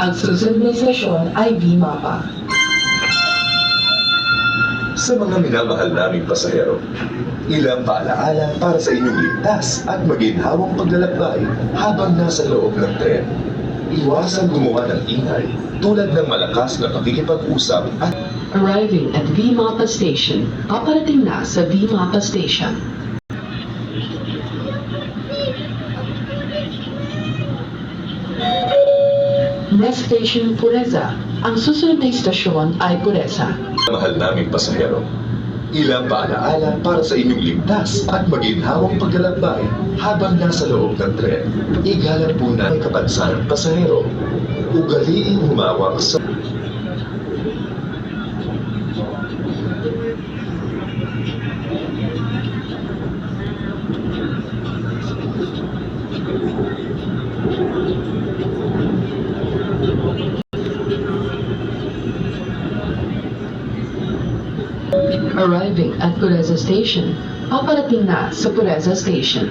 Ang susunod na istasyon ay V-Mapa. Sa mga minamahal naming pasahero, ilang paalaala para sa inyong ligtas at maginhawang paglalakbay habang nasa loob ng tren. Iwasan gumawa ng ingay tulad ng malakas na pakikipag-usap at Arriving at V-Mapa Station. Paparating na sa V-Mapa Station. Next station, Pureza. Ang susunod na istasyon ay Pureza. mahal naming pasahero. Ilang paalaala para sa inyong ligtas at maginhawang paglalakbay habang nasa loob ng tren. Igalang po na may kapansanang pasahero. Ugaliing humawak sa Arriving at Pureza Station. Paparating na sa Pureza Station.